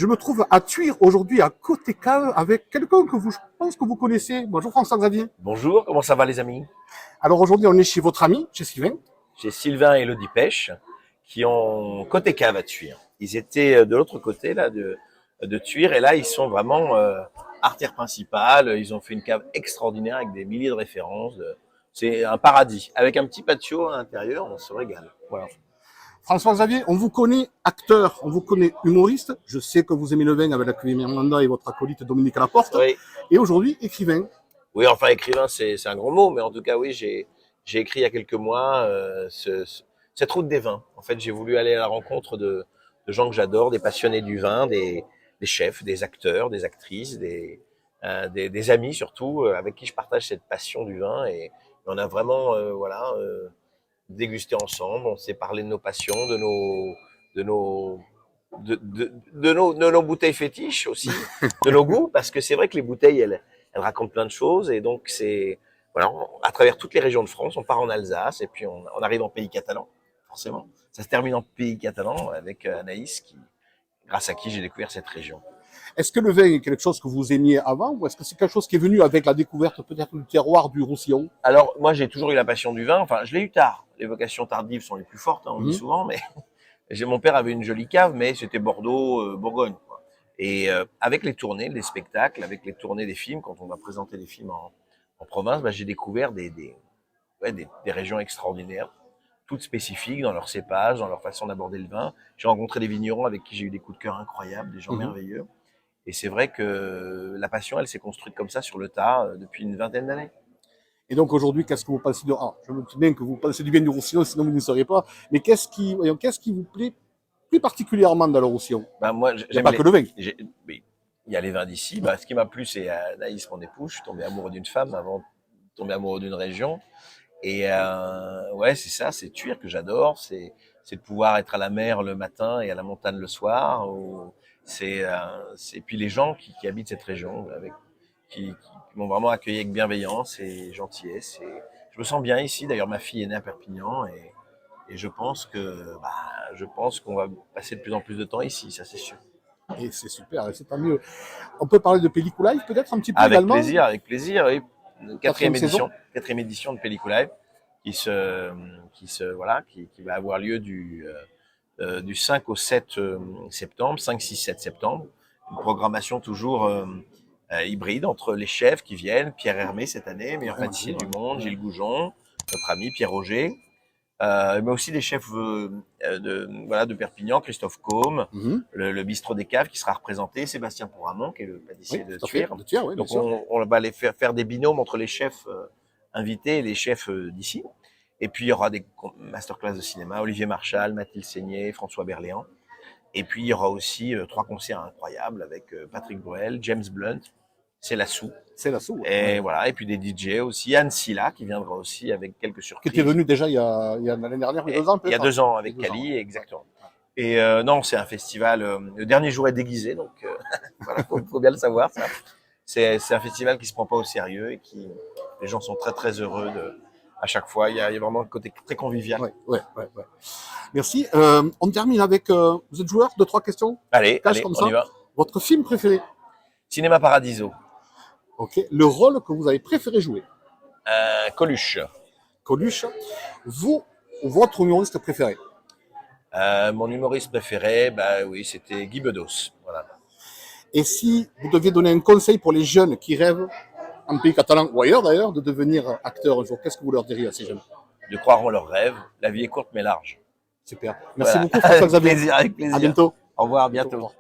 Je me trouve à Thuir aujourd'hui, à côté cave, avec quelqu'un que je pense que vous connaissez. Bonjour François-Xavier. Bonjour, comment ça va les amis? Alors aujourd'hui, on est chez votre ami, chez Sylvain. J'ai Sylvain et Elodie Pêche qui ont côté cave à Thuir. Ils étaient de l'autre côté là de Thuir et là ils sont vraiment artère principale. Ils ont fait une cave extraordinaire avec des milliers de références. C'est un paradis. Avec un petit patio à l'intérieur, on se régale. Voilà. François-Xavier, on vous connaît acteur, on vous connaît humoriste. Je sais que vous aimez le vin avec la cuvée Miranda et votre acolyte Dominique Laporte. Oui. Et aujourd'hui, écrivain. Oui, enfin écrivain, c'est un gros mot, mais en tout cas oui, j'ai écrit il y a quelques mois cette route des vins. En fait, j'ai voulu aller à la rencontre de gens que j'adore, des passionnés du vin, des chefs, des acteurs, des actrices, des amis surtout, avec qui je partage cette passion du vin. Et on a vraiment dégusté ensemble. On s'est parlé de nos passions, de nos bouteilles fétiches aussi, de nos goûts, parce que c'est vrai que les bouteilles, elles racontent plein de choses, et donc c'est voilà, à travers toutes les régions de France, on part en Alsace et puis on arrive en pays catalan, forcément. Ça se termine en pays catalan avec Anaïs, grâce à qui j'ai découvert cette région. Est-ce que le vin est quelque chose que vous aimiez avant, ou est-ce que c'est quelque chose qui est venu avec la découverte peut-être du terroir du Roussillon? Alors moi j'ai toujours eu la passion du vin, enfin je l'ai eu tard. Les vocations tardives sont les plus fortes, hein, on dit souvent, mais mon père avait une jolie cave, mais c'était Bordeaux, Bourgogne, quoi. Et avec les tournées, les spectacles, avec les tournées des films, quand on va présenter des films en province, j'ai découvert des régions extraordinaires, toutes spécifiques dans leur cépage, dans leur façon d'aborder le vin. J'ai rencontré des vignerons avec qui j'ai eu des coups de cœur incroyables, des gens merveilleux. Et c'est vrai que la passion, elle s'est construite comme ça sur le tas depuis une vingtaine d'années. Et donc aujourd'hui, qu'est-ce que vous pensez de... Ah, je me dis bien que vous pensez du bien du Roussillon, sinon vous ne sauriez pas. Mais qu'est-ce qui vous plaît plus particulièrement dans le Roussillon? Moi, il n'y a pas que le vin. Oui, il y a les vins d'ici. Ce qui m'a plu, c'est Anaïs, mon épouse. Je suis tombé amoureux d'une femme avant de tomber amoureux d'une région. Et ouais, c'est ça, c'est Thuir que j'adore. C'est de pouvoir être à la mer le matin et à la montagne le soir. C'est puis les gens qui habitent cette région, qui m'ont vraiment accueilli avec bienveillance et gentillesse. Et je me sens bien ici. D'ailleurs, ma fille est née à Perpignan et je pense qu'on va passer de plus en plus de temps ici, ça c'est sûr. Et c'est super, et c'est tant mieux. On peut parler de Pellicula Live peut-être un petit peu également? Avec plaisir, oui. Quatrième édition de Pellicula Live qui va avoir lieu du 5 au 7 septembre, 5, 6, 7 septembre. Une programmation toujours hybride entre les chefs qui viennent, Pierre Hermé cette année, meilleur pâtissier du monde, Gilles Goujon, notre ami Pierre Roger, mais aussi des chefs de Perpignan, Christophe Côme, le bistrot des caves qui sera représenté, Sébastien Pouramont qui est le pâtissier de Thuir. Oui, donc on va aller faire des binômes entre les chefs invités et les chefs d'ici. Et puis il y aura des masterclass de cinéma, Olivier Marchal, Mathilde Seigné, François Berléand. Et puis il y aura aussi 3 concerts incroyables avec Patrick Bruel, James Blunt, C'est la Sou. Et voilà, et puis des DJ aussi, Anne Silla qui viendra aussi avec quelques surprises. Qui était venu déjà il y a l'année dernière, il y a 2 ans peut-être. Il y a 2 ans avec Cali, exactement. Et non, c'est un festival, le dernier jour est déguisé, donc voilà, faut bien le savoir ça. C'est un festival qui se prend pas au sérieux et les gens sont très très heureux à chaque fois. Il y a vraiment un côté très convivial. Ouais. Merci. On termine avec, vous êtes joueur, 2-3 questions? Allez, on y va. Votre film préféré? Cinéma Paradiso. Ok. Le rôle que vous avez préféré jouer? Coluche. Coluche. Votre humoriste préféré? Mon humoriste préféré, oui, c'était Guy Bedos. Voilà. Et si vous deviez donner un conseil pour les jeunes qui rêvent, en pays catalan ou ailleurs d'ailleurs, de devenir acteur un jour, qu'est-ce que vous leur diriez à ces jeunes? De croire en leurs rêves. La vie est courte mais large. Super. Merci beaucoup François-Xavier. Avec plaisir. À bientôt. Au revoir, à bientôt.